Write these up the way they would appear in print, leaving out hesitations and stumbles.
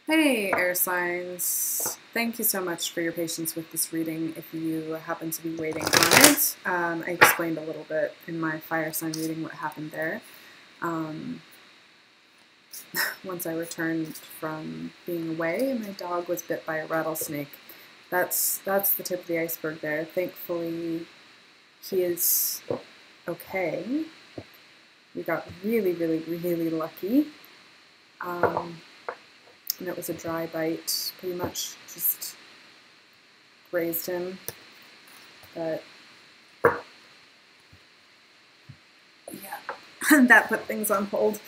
Hey, air signs. Thank you so much for your patience with this reading if you happen to be waiting on it. I explained a little bit in my fire sign reading what happened there. Um, Once I returned from being away, my dog was bit by a rattlesnake. That's the tip of the iceberg there. Thankfully, he is okay. We got really, really, really lucky. And it was a dry bite, pretty much just grazed him. But yeah, that put things on hold.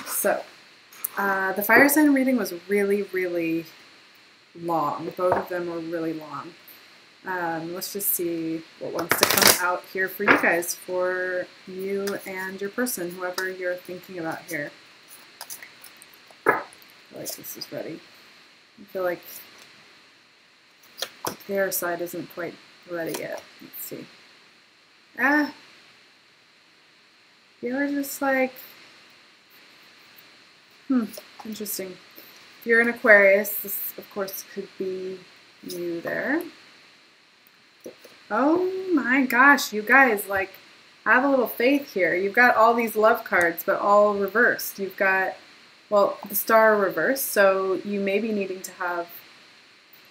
So the fire sign reading was really, really long. Both of them were really long. Let's just see what wants to come out here for you guys, for you and your person, whoever you're thinking about here. I feel like this is ready. I feel like their side isn't quite ready yet. Let's see. You're just like, interesting. If you're an Aquarius, this of course could be you there. Oh my gosh, you guys, like, have a little faith here. You've got all these love cards, but all reversed. You've got, well, the star reversed, so you may be needing to have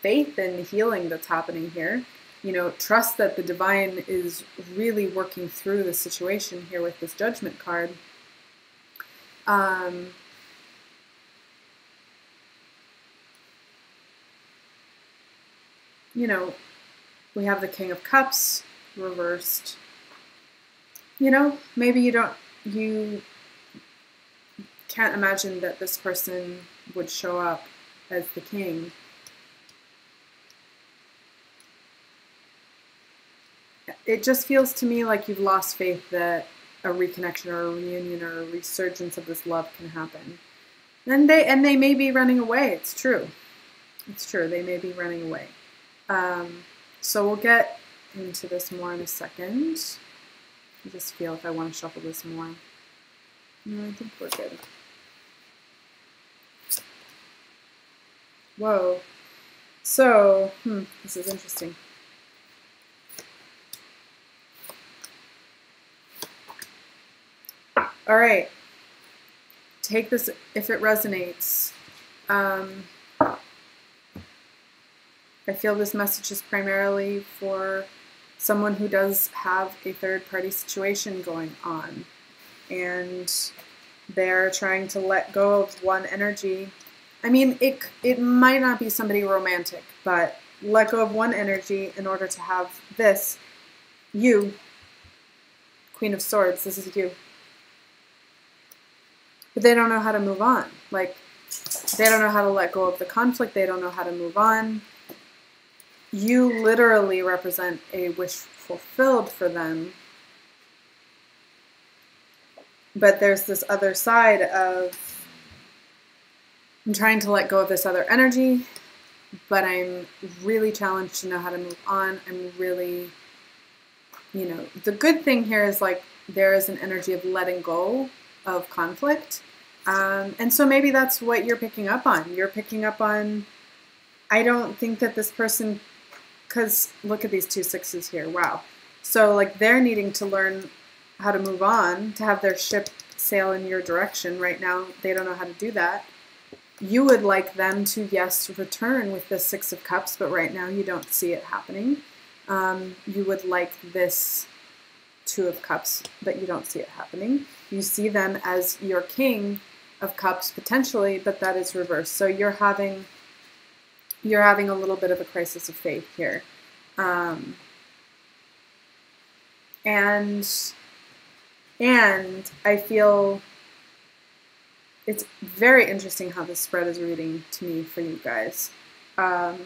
faith in the healing that's happening here. You know, trust that the divine is really working through the situation here with this judgment card. You know, we have the King of Cups reversed. You know, maybe you can't imagine that this person would show up as the king. It just feels to me like you've lost faith that a reconnection or a reunion or a resurgence of this love can happen. And they may be running away. It's true. It's true. They may be running away. So we'll get into this more in a second. I just feel if I want to shuffle this more. No, I think we're good. Whoa. So, this is interesting. All right. Take this if it resonates. I feel this message is primarily for someone who does have a third-party situation going on, and they're trying to let go of one energy. I mean, it might not be somebody romantic, but let go of one energy in order to have this, you, Queen of Swords, this is you. But they don't know how to move on. Like, they don't know how to let go of the conflict. They don't know how to move on. You literally represent a wish fulfilled for them. But there's this other side of, I'm trying to let go of this other energy, but I'm really challenged to know how to move on. I'm really, you know, the good thing here is like there is an energy of letting go of conflict. And so maybe that's what you're picking up on. You're picking up on, I don't think that this person, because look at these 2 sixes here. Wow. So like they're needing to learn how to move on, to have their ship sail in your direction. Right now, they don't know how to do that. You would like them to, yes, return with the 6 of Cups, but right now you don't see it happening. You would like this 2 of Cups, but you don't see it happening. You see them as your King of Cups potentially, but that is reversed. So you're having a little bit of a crisis of faith here. And I feel it's very interesting how this spread is reading to me for you guys. I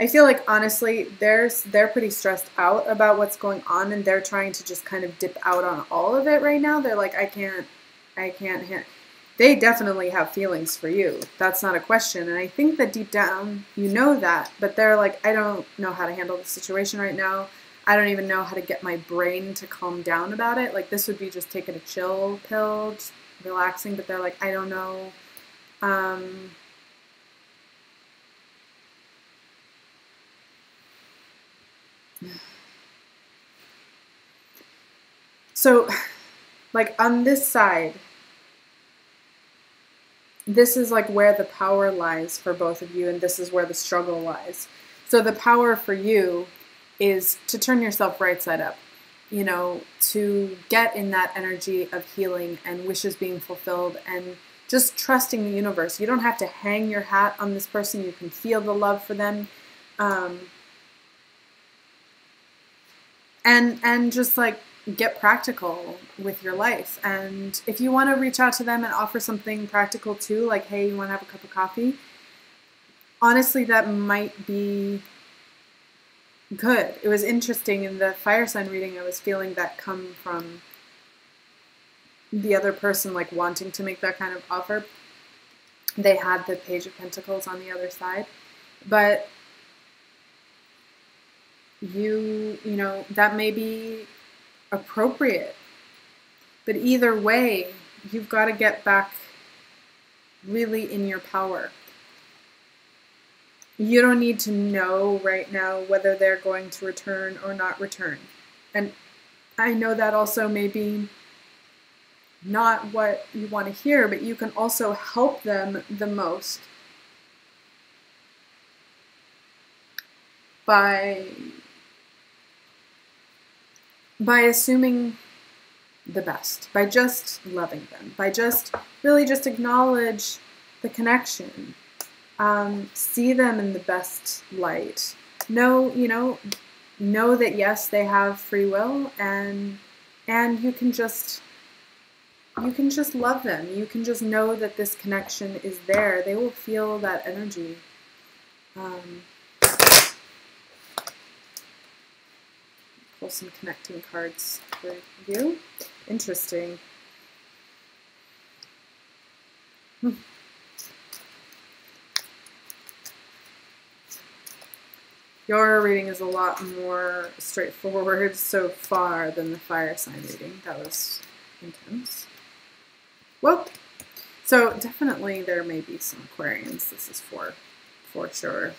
feel like, honestly, they're pretty stressed out about what's going on, and they're trying to just kind of dip out on all of it right now. They're like, I can't. They definitely have feelings for you. That's not a question. And I think that deep down, you know that, but they're like, I don't know how to handle the situation right now. I don't even know how to get my brain to calm down about it. Like, this would be just taking a chill pill, just relaxing, but they're like, I don't know So, like on this side, this is like where the power lies for both of you, and this is where the struggle lies. So the power for you is to turn yourself right side up, you know, to get in that energy of healing and wishes being fulfilled and just trusting the universe. You don't have to hang your hat on this person. You can feel the love for them. And just like get practical with your life. And if you want to reach out to them and offer something practical too, like, hey, you want to have a cup of coffee? Honestly, that might be good. It was interesting in the fire sign reading, I was feeling that come from the other person, like wanting to make that kind of offer. They had the Page of Pentacles on the other side. But you know, that may be appropriate. But either way, you've got to get back really in your power. You don't need to know right now whether they're going to return or not return. And I know that also may be not what you want to hear, but you can also help them the most by assuming the best, by just loving them, by just really just acknowledge the connection. See them in the best light. Know that yes, they have free will, and you can just love them. You can just know that this connection is there. They will feel that energy. Pull some connecting cards for you. Interesting. Your reading is a lot more straightforward so far than the fire sign reading. That was intense. Well, so definitely there may be some Aquarians. This is for sure.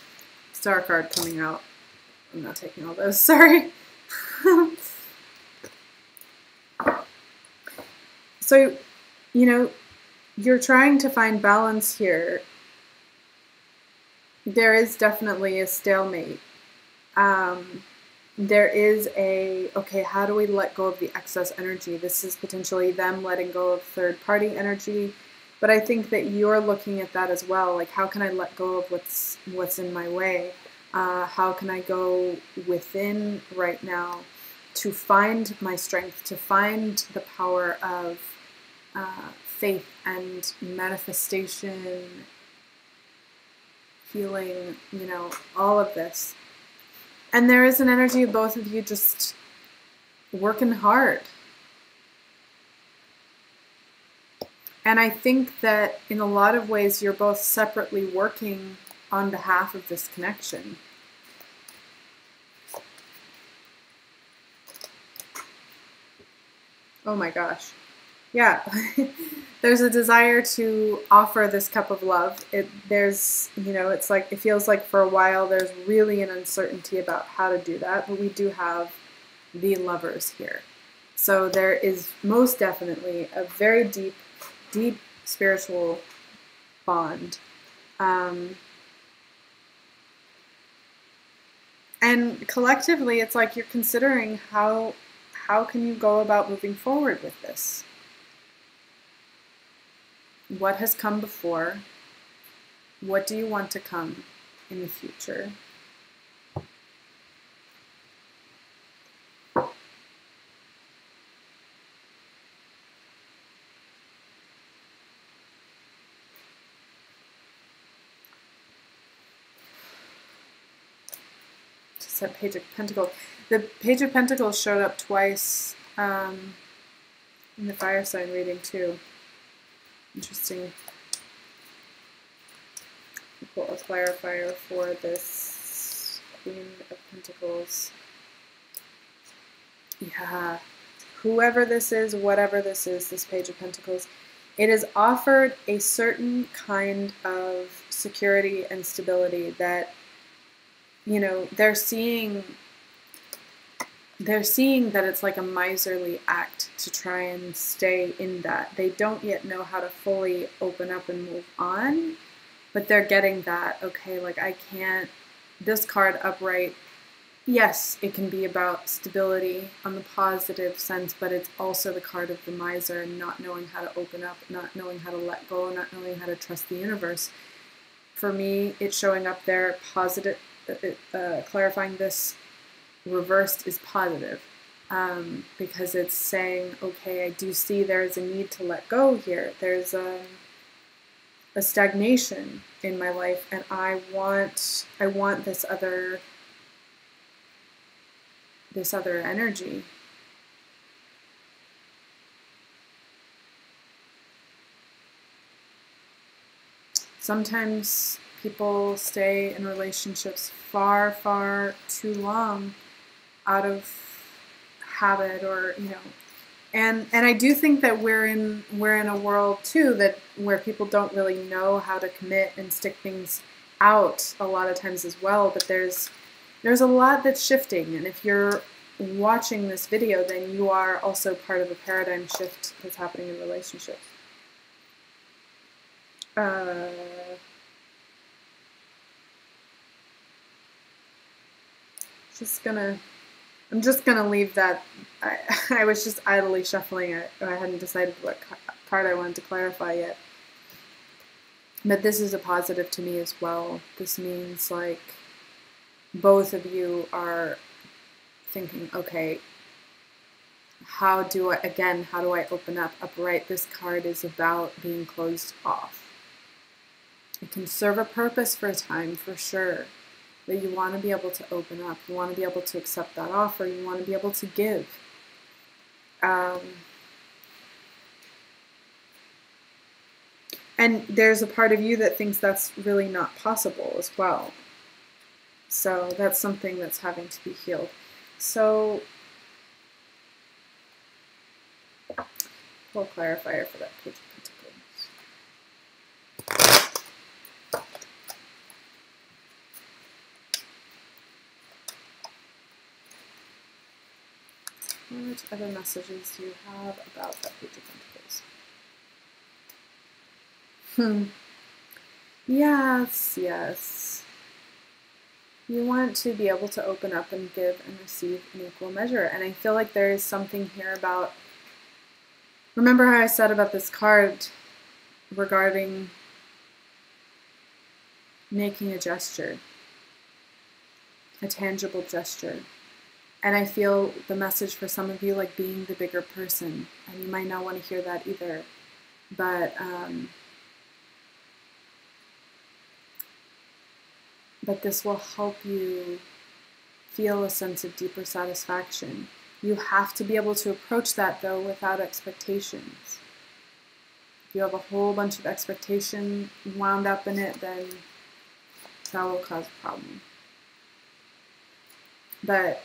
Star card coming out. I'm not taking all those, sorry. So, you know, you're trying to find balance here. There is definitely a stalemate. There is okay, how do we let go of the excess energy? This is potentially them letting go of third-party energy, but I think that you're looking at that as well. Like, how can I let go of what's in my way? How can I go within right now to find my strength, to find the power of faith and manifestation, healing, you know, all of this. And there is an energy of both of you just working hard. And I think that in a lot of ways you're both separately working on behalf of this connection. Oh my gosh. Yeah. There's a desire to offer this cup of love. There's, you know, it's like, it feels like for a while there's really an uncertainty about how to do that, but we do have the lovers here. So there is most definitely a very deep, deep spiritual bond. And collectively, it's like you're considering how can you go about moving forward with this? What has come before? What do you want to come in the future? Just that Page of Pentacles. The Page of Pentacles showed up twice in the fire sign reading too. Interesting. Pull a clarifier for this Queen of Pentacles. Yeah. Whoever this is, whatever this is, this Page of Pentacles, It is offered a certain kind of security and stability that, you know, they're seeing that it's like a miserly act to try and stay in that. They don't yet know how to fully open up and move on, but they're getting that, okay, like I can't, this card upright, yes, it can be about stability on the positive sense, but it's also the card of the miser and not knowing how to open up, not knowing how to let go, not knowing how to trust the universe. For me, it's showing up there positive, clarifying this reversed is positive, because it's saying, okay, I do see there's a need to let go here. There's a stagnation in my life, and I want this other energy. Sometimes people stay in relationships far, far too long out of habit, or, you know, and I do think that we're in a world too that where people don't really know how to commit and stick things out a lot of times as well, but there's a lot that's shifting, and if you're watching this video, then you are also part of a paradigm shift that's happening in relationships. I'm just gonna leave that. I was just idly shuffling it. I hadn't decided what card I wanted to clarify yet. But this is a positive to me as well. This means like both of you are thinking, okay, how do I open up upright? This card is about being closed off. It can serve a purpose for a time, for sure. But you want to be able to open up. You want to be able to accept that offer. You want to be able to give. And there's a part of you that thinks that's really not possible as well. So that's something that's having to be healed. So, full clarifier for that Page of Pentacles. What other messages do you have about that Page of Pentacles? Yes. You want to be able to open up and give and receive in equal measure. And I feel like there is something here about, remember how I said about this card regarding making a gesture, a tangible gesture. And I feel the message for some of you like being the bigger person. And you might not want to hear that either. But this will help you feel a sense of deeper satisfaction. You have to be able to approach that, though, without expectations. If you have a whole bunch of expectation wound up in it, then that will cause a problem. But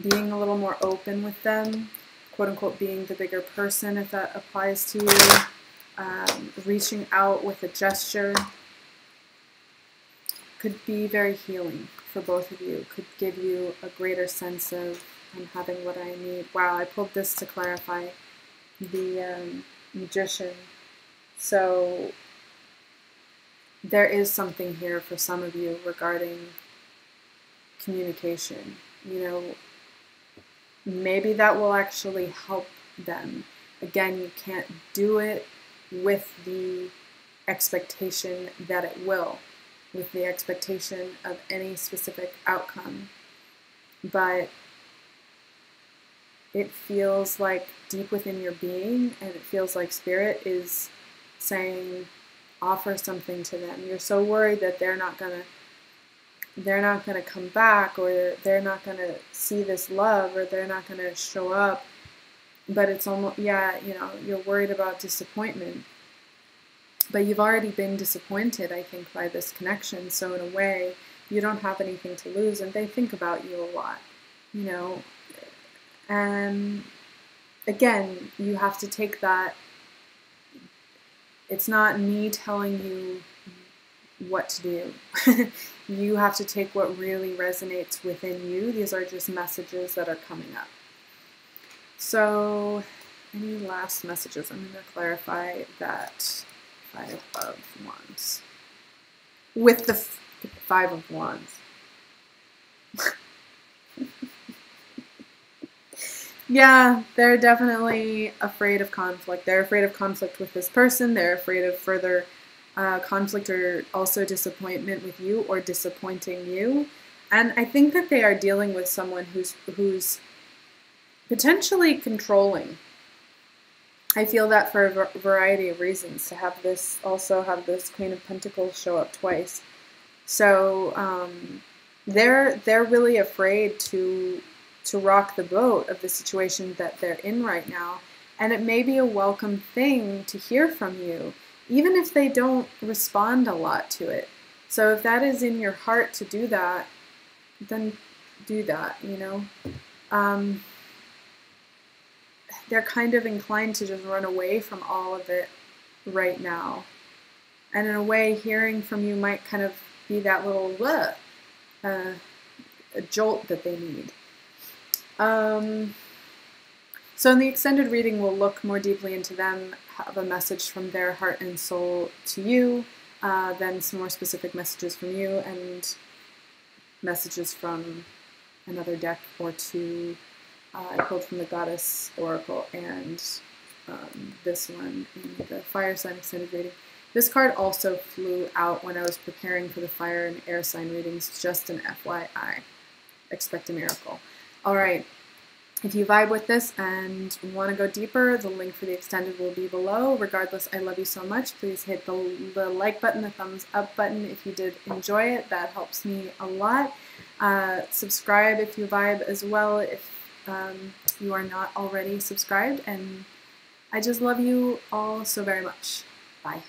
being a little more open with them, quote-unquote being the bigger person, if that applies to you, reaching out with a gesture, could be very healing for both of you. Could give you a greater sense of I'm having what I need. Wow, I pulled this to clarify the Magician. So there is something here for some of you regarding communication. You know, maybe that will actually help them. Again, you can't do it with the expectation that it will, with the expectation of any specific outcome. But it feels like deep within your being, and it feels like Spirit is saying, offer something to them. You're so worried that they're not gonna come back, or they're not gonna see this love, or they're not gonna show up. But it's almost, yeah, you know, you're worried about disappointment. But you've already been disappointed, I think, by this connection. So in a way, you don't have anything to lose, and they think about you a lot, you know. And again, you have to take that It's not me telling you what to do. You have to take what really resonates within you. These are just messages that are coming up. So, any last messages? I'm going to clarify that 5 of Wands. With the 5 of Wands. Yeah, they're definitely afraid of conflict. They're afraid of conflict with this person. They're afraid of further conflict or also disappointment with you or disappointing you. And I think that they are dealing with someone who's potentially controlling. I feel that for a variety of reasons, to have this Queen of Pentacles show up twice. So they're really afraid to rock the boat of the situation that they're in right now. And it may be a welcome thing to hear from you, even if they don't respond a lot to it. So if that is in your heart to do that, then do that, you know. They're kind of inclined to just run away from all of it right now. And in a way, hearing from you might kind of be that little a jolt that they need. So in the extended reading, we'll look more deeply into them, have a message from their heart and soul to you, then some more specific messages from you, and messages from another deck or two. I pulled from the Goddess Oracle and this one in the Fire Sign extended reading. This card also flew out when I was preparing for the Fire and Air Sign readings, just an FYI. Expect a miracle. All right. If you vibe with this and want to go deeper, the link for the extended will be below. Regardless, I love you so much. Please hit the like button, the thumbs up button if you did enjoy it. That helps me a lot. Subscribe if you vibe as well, if you are not already subscribed. And I just love you all so very much. Bye.